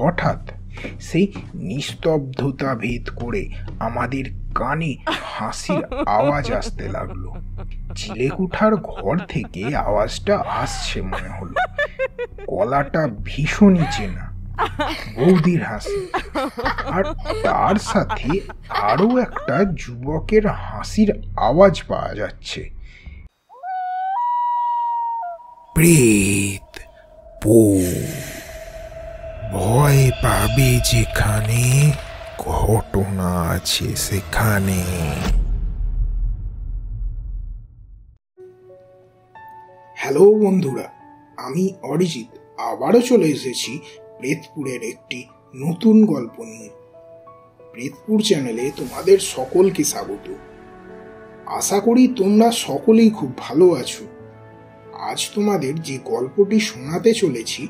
হঠাৎ সেই নিস্তব্ধতা ভেদ করে আমাদের কানে হাসির আওয়াজ আসতে লাগলো। চিলেকোঠার ঘর থেকে আওয়াজটা আসছে মনে হলো। গলাটা ভীষণই চেনা, বৌদির হাসি, আর তার সাথে আরো একটা যুবকের হাসির আওয়াজ পাওয়া যাচ্ছে। প্রেত ভয় পাবে যেখানে ঘটনা আছে সেখানে। হ্যালো বন্ধুরা, আমি অরিজিৎ আবারও চলে এসেছি প্রেতপুরের একটি নতুন গল্প নিয়ে। প্রেতপুর চ্যানেলে তোমাদের সকলকে স্বাগত। আশা করি তোমরা সকলেই খুব ভালো আছো। আজ তোমাদের যে গল্পটি শোনাতে চলেছি,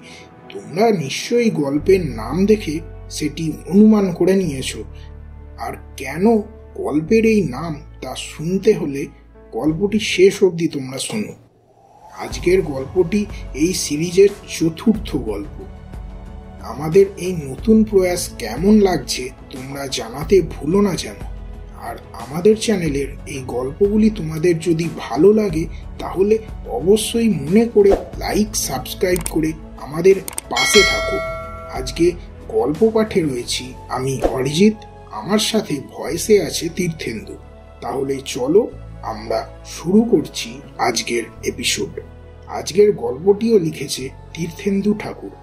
তোমরা নিশ্চয়ই গল্পের নাম দেখে সেটি অনুমান করে নিয়েছো। আর কেন গল্পের এই নাম তা শুনতে হলে গল্পটি শেষ অবধি তোমরা শোনো। আজকের গল্পটি এই সিরিজের চতুর্থ গল্প। আমাদের এই নতুন প্রয়াস কেমন লাগছে তোমরা জানাতে ভুলো না যেন। আর আমাদের চ্যানেলের এই গল্পগুলি তোমাদের যদি ভালো লাগে তাহলে অবশ্যই মনে করে লাইক সাবস্ক্রাইব করে আমাদের পাশে থাকো। আজকে গল্প পাঠে রয়েছি আমি অরিজিৎ, আমার সাথে ভয়েসে আছে তীর্থেন্দু। তাহলে চলো আমরা শুরু করছি আজকের এপিসোড। আজকের গল্পটিও লিখেছে তীর্থেন্দু ঠাকুর।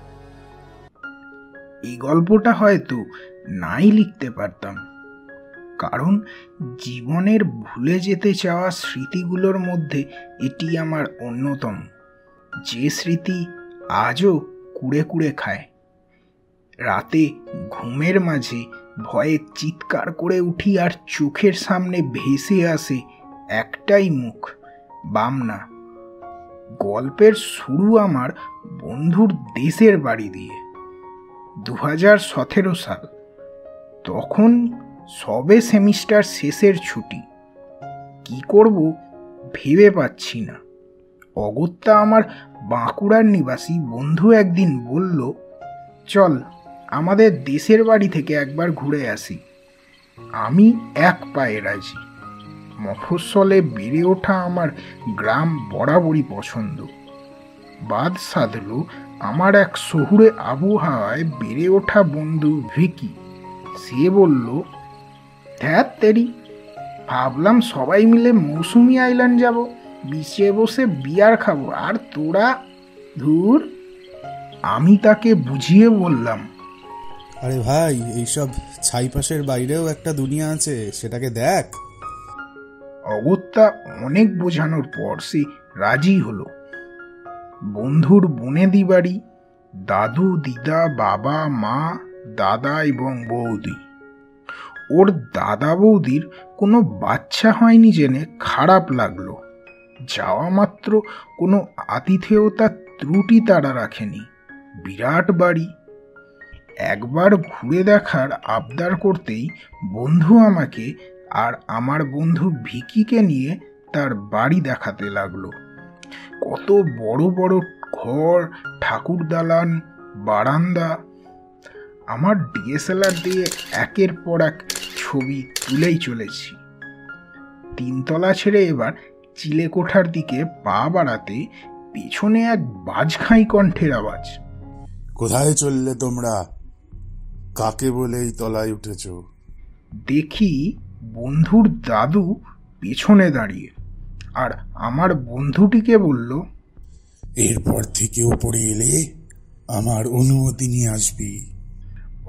এই গল্পটা হয়তো নাই লিখতে পারতাম, কারণ জীবনের ভুলে যেতে চাওয়া স্মৃতিগুলোর মধ্যে এটি আমার অন্যতম, যে স্মৃতি আজও কুড়ে কুড়ে খায়। রাতে ঘুমের মাঝে ভয়ে চিৎকার করে উঠি আর চোখের সামনে ভেসে আসে একটাই মুখ, বামনা। গল্পের শুরু আমার বন্ধুর দেশের বাড়ি দিয়ে। 2017 সাল। তখন সবে সেমিস্টার শেষের ছুটি। কি করব ভেবে পাচ্ছি না। অগত্যা আমার বাঁকুড়ার নিবাসী বন্ধু একদিন বলল, চল আমাদের দেশের বাড়ি থেকে একবার ঘুরে আসি। আমি এক পায়ে রাজি। মফস্বলে বেড়ে ওঠা আমার গ্রাম বরাবরই পছন্দ। বাদ সাধল আমার এক শহুরে আবহাওয়ায় বেড়ে ওঠা বন্ধু ভিকি। সে বলল, ধ্যাত তেরি, ভাবলাম সবাই মিলে মৌসুমি আইল্যান্ড যাব, বিচে বসে বিয়ার খাবো, আর তোরা ধুর। আমি তাকে বুঝিয়ে বললাম, আরে ভাই, এইসব ছাইপাশের বাইরেও একটা দুনিয়া আছে, সেটাকে দেখ। অগত্যা অনেক বোঝানোর পর সে রাজি হলো। বন্ধুর বনেদি বাড়ি, দাদু দিদা বাবা মা দাদা এবং বৌদি। ওর দাদা বৌদির কোনো বাচ্চা হয়নি জেনে খারাপ লাগলো। যাওয়া মাত্র কোনো আতিথেয়তার ত্রুটি তারা রাখেনি। বিরাট বাড়ি। একবার ঘুরে দেখার আবদার করতেই বন্ধু আমাকে আর আমার বন্ধু ভিকিকে নিয়ে তার বাড়ি দেখাতে লাগলো। কত বড় বড় ঘর, ঠাকুর দালান, বারান্দা। আমার ডিএসএলআর দিয়ে একের পর এক ছবি তুলেই চলেছি। 3 তলা ছেড়ে এবার চিলেকোঠার দিকে পা বাড়াতে পেছনে এক বাজখাই কণ্ঠের আওয়াজ। কোথায় চললে তোমরা? কাকে বলে এই তলায় উঠেছ? দেখি বন্ধুর দাদু পেছনে দাঁড়িয়ে, আর আমার বন্ধুটিকে বলল, এরপর থেকে উপরে এলে আমার অনুমতি নিয়ে আসবি।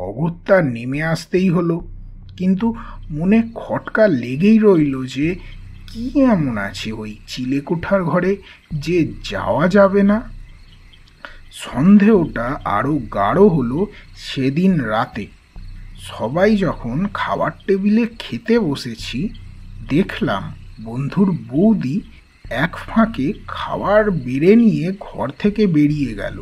অগত্যা নেমে আসতেই হলো, কিন্তু মনে খটকা লেগেই রইল যে কি এমন আছে ওই চিলেকোঠার ঘরে যে যাওয়া যাবে না। সন্দেহটা আরো গাঢ় হলো সেদিন রাতে। সবাই যখন খাবার টেবিলে খেতে বসেছি, দেখলাম বন্ধুর বৌদি এক ফাঁকে খাবার বেড়ে নিয়ে ঘর থেকে বেরিয়ে গেল।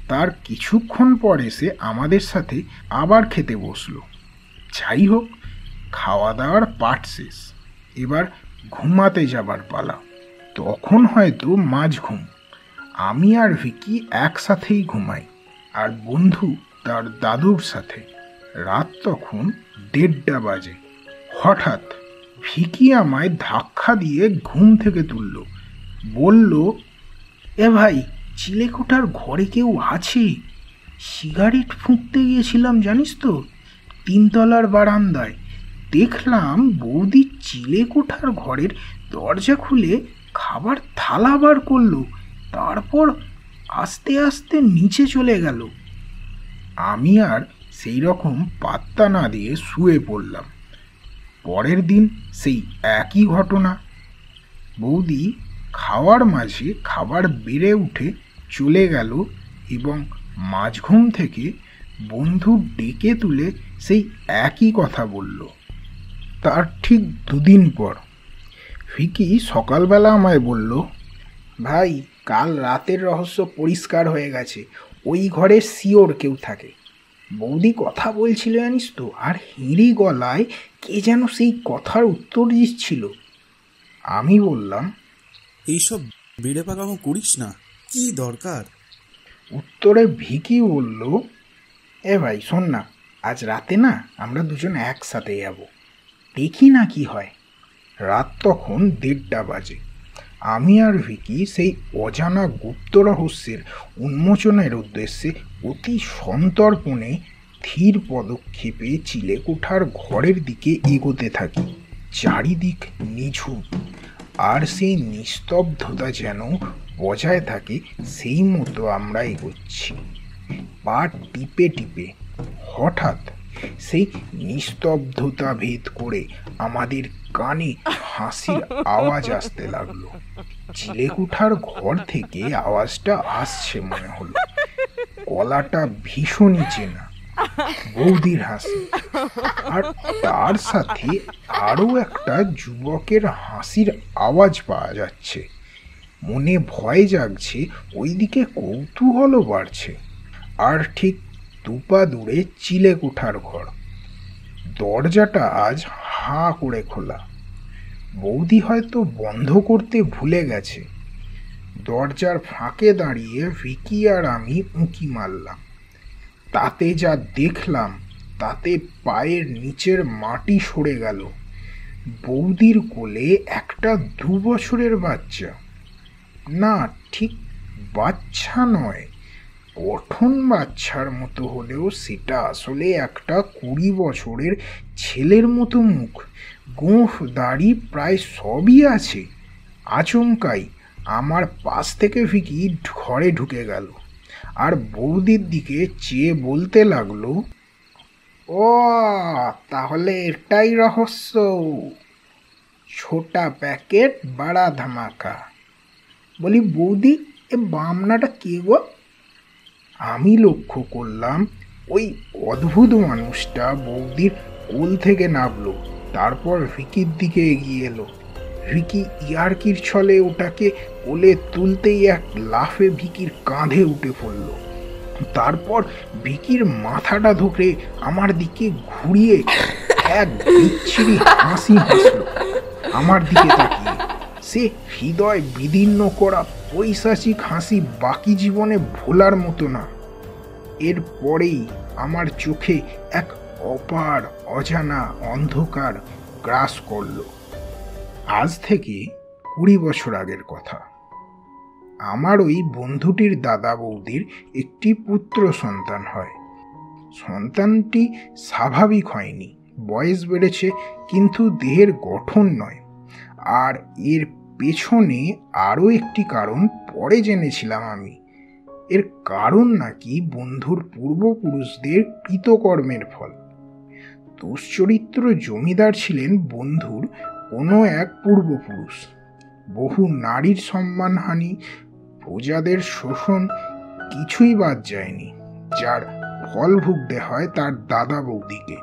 তার কিছুক্ষণ পর এসে আমাদের সাথে আবার খেতে বসলো। যাই হোক, খাওয়া দাওয়ার পাট শেষ। এবার ঘুমাতে যাবার পালা। তখন হয়তো মাঝ ঘুম। আমি আর ভিকি একসাথেই ঘুমাই, আর বন্ধু তার দাদুর সাথে। রাত তখন 1:30 বাজে। হঠাৎ ভিকি আমায় ধাক্কা দিয়ে ঘুম থেকে তুলল। বলল, এ ভাই, চিলেকোঠার ঘরে কেউ আছে? সিগারেট ফুঁকতে গিয়েছিলাম জানিস তো, 3 তলার বারান্দায় দেখলাম বৌদি চিলেকোঠার ঘরের দরজা খুলে খাবার থালা বার করলো, তারপর আস্তে আস্তে নিচে চলে গেল। আমি আর সেই রকম পাত্তা না দিয়ে শুয়ে পড়লাম। পরের দিন সেই একই ঘটনা। বৌদি খাওয়ার মাঝে খাবার বেড়ে উঠে চলে গেল এবং মাঝঘুম থেকে বন্ধু ডেকে তুলে সেই একই কথা বলল। তার ঠিক 2 দিন পর ভিকি সকালবেলা আমায় বলল, ভাই, কাল রাতের রহস্য পরিষ্কার হয়ে গেছে। ওই ঘরে শিওর কেউ থাকে। বৌদি কথা বলছিল জানিস তো, আর হেঁড়ি গলায় কে যেন সেই কথার উত্তর দিচ্ছিল। আমি বললাম, এইসব বেড়ে পাকামো করিস না, কি দরকার? উত্তরে ভিকি বলল, এ ভাই শোন না, আজ রাতে না আমরা দুজন একসাথে যাব, দেখি না কি হয়। রাত তখন 1:30 বাজে। আমি আর ভিকি সেই অজানা গুপ্ত রহস্যের উন্মোচনের উদ্দেশ্যে অতি সন্তর্পণে ধীর পদক্ষেপে চিলেকোঠার ঘরের দিকে এগোতে থাকি। চারিদিক নিঝুম, আর সেই নিস্তব্ধতা যেন বজায় থাকে সেই মতো আমরা এগোচ্ছি, পা টিপে টিপে। হঠাৎ সেই নিস্তব্ধতা ভেদ করে আমাদের কানে হাসির আওয়াজ আসতে লাগলো। চিলেকোঠার ঘর থেকে আওয়াজটা আসছে মনে হলো। গলাটা ভীষণই চেনা, বৌদির হাসি। আর তার সাথে আরো একটা যুবকের হাসির আওয়াজ পাওয়া যাচ্ছে। মনে ভয় জাগছে, ওইদিকে কৌতূহলও বাড়ছে। আর ঠিক 2 পা দূরে চিলেকোঠার ঘর। দরজাটা আজ হাঁ করে খোলা। বৌদি হয়তো বন্ধ করতে ভুলে গেছে। দরজার ফাঁকে দাঁড়িয়ে ভিকি আর আমি উঁকি মারলাম। তাতে যা দেখলাম, তাতে পায়ের নিচের মাটি সরে গেল। বৌদির কোলে একটা 2 বছরের বাচ্চা। না, ঠিক বাচ্চা নয়, পঠন বাচ্চার মতো হলেও সেটা আসলে একটা 20 বছরের ছেলের মতো মুখ, গোঁফ, দাড়ি প্রায় সবই আছে। আচমকাই আমার পাশ থেকে ভিকি ঘরে ঢুকে গেল আর বৌদির দিকে চেয়ে বলতে লাগলো, ও তাহলে এটাই রহস্য, ছোটা প্যাকেট বড়া ধামাকা। বলি, বৌদি, এ বামনাটা কে গো? আমি লক্ষ্য করলাম ওই অদ্ভুত মানুষটা বৌদির কোল থেকে নামলো, তারপর ভিকির দিকে এগিয়ে এলো। ভিকি ইয়ার্কির ছলে ওটাকে কোলে তুলতেই এক লাফে ভিকির কাঁধে উঠে পড়ল। তারপর ভিকির মাথাটা ধরে আমার দিকে ঘুরিয়ে এক বিচ্ছিরি হাসি হাসল আমার দিকে তাকিয়ে। সে হৃদয় বিদীর্ণ করা পৈশাচিক হাসি বাকি জীবনে ভোলার মতো না। এর পরেই আমার চোখে এক অপার অজানা অন্ধকার গ্রাস করল। আজ থেকে 20 বছর আগের কথা। আমার ওই বন্ধুটির দাদা বৌদির একটি পুত্র সন্তান হয়। সন্তানটি স্বাভাবিক হয়নি, বয়স বেড়েছে কিন্তু দেহের গঠন নয়। আর এর পেছনে আরও একটি কারণ পরে জেনেছিলাম আমি। এর কারণ নাকি বন্ধুর পূর্বপুরুষদের কৃতকর্মের ফল। দুশ্চরিত্র জমিদার ছিলেন বন্ধুর কোনো এক পূর্বপুরুষ। বহু নারীর সম্মানহানি, প্রজাদের শোষণ, কিছুই বাদ যায়নি, যার ফল ভুগতে হয় তার দাদা বৌদিকে।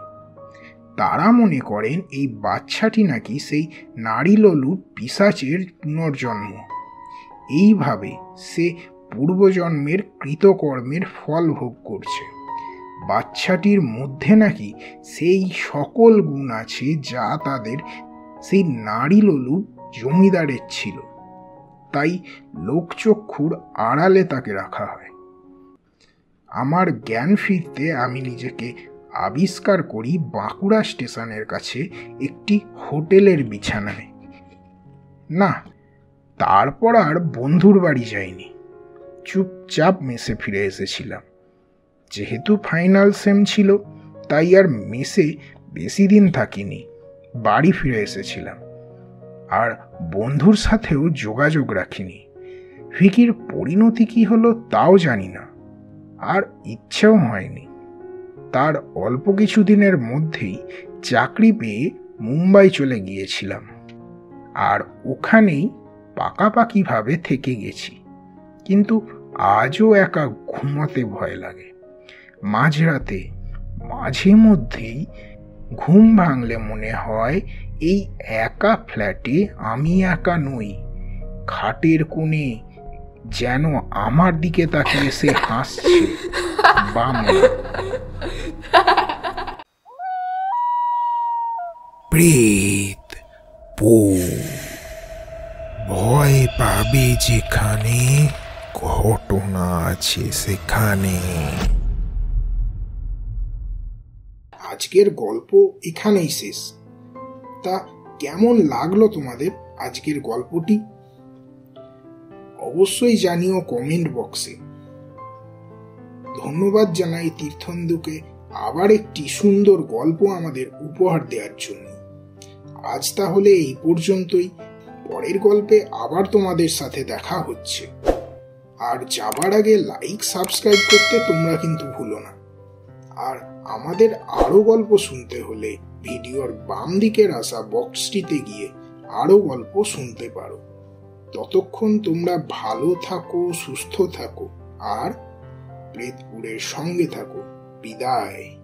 তারা মনে করেন এই বাচ্চাটি নাকি সেই নারীলোলুপ পিশাচের পুনর্জন্ম। এইভাবে সে পূর্বজন্মের কৃতকর্মের ফল ভোগ করছে। বাচ্চাটির মধ্যে নাকি সেই সকল গুণ আছে যা তাদের সেই নারীলোলুপ জমিদারের ছিল, তাই লোকচক্ষুর আড়ালে তাকে রাখা হয়। আমার জ্ঞান ফিরতে আমি নিজেকে আবিষ্কার করি বাঁকুড়া স্টেশনের কাছে একটি হোটেলের বিছানায়। না, তারপর আর বন্ধুর বাড়ি যাইনি, চুপচাপ মেসে ফিরে এসেছিলাম। যেহেতু ফাইনাল সেম ছিল, তাই আর মেসে বেশি দিন থাকিনি, বাড়ি ফিরে এসেছিলাম। আর বন্ধুর সাথেও যোগাযোগ রাখিনি। ভিকির পরিণতি কি হলো তাও জানি না, আর ইচ্ছেও হয়নি। তার অল্প কিছুদিনের মধ্যেই চাকরি পেয়ে মুম্বাই চলে গিয়েছিলাম, আর ওখানেই পাকাপাকিভাবে থেকে গেছি। কিন্তু আজও একা ঘুমাতে ভয় লাগে। মাঝরাতে মাঝে মধ্যেই ঘুম ভাঙলে মনে হয় এই একা ফ্ল্যাটে আমি একা নই। খাটের কোণে যেন আমার দিকে তাকিয়ে সে হাসছে। প্রেত ভয় পাবে যেখানে ঘটনা আছে সেখানে। আজকের গল্প এখানেই শেষ। তা কেমন লাগলো তোমাদের আজকের গল্পটি? অবশ্যই জানিও কমেন্ট বক্সে। ধন্যবাদ জানাই তীর্থন্দুকে আবার একটি সুন্দর গল্প আমাদের উপহার দেওয়ার জন্য। আজ তাহলে এই পর্যন্তই। পরের গল্পে আবার তোমাদের সাথে দেখা হচ্ছে। আর যাবার আগে লাইক সাবস্ক্রাইব করতে তোমরা কিন্তু ভুলো না। আর আমাদের আরো গল্প শুনতে হলে ভিডিওর বাম দিকের আসা বক্সটিতে গিয়ে আরো গল্প শুনতে পারো। ততক্ষণ তোমরা ভালো থাকো, সুস্থ থাকো, আর প্রেতপুরের সঙ্গে থাকো। বিদায়।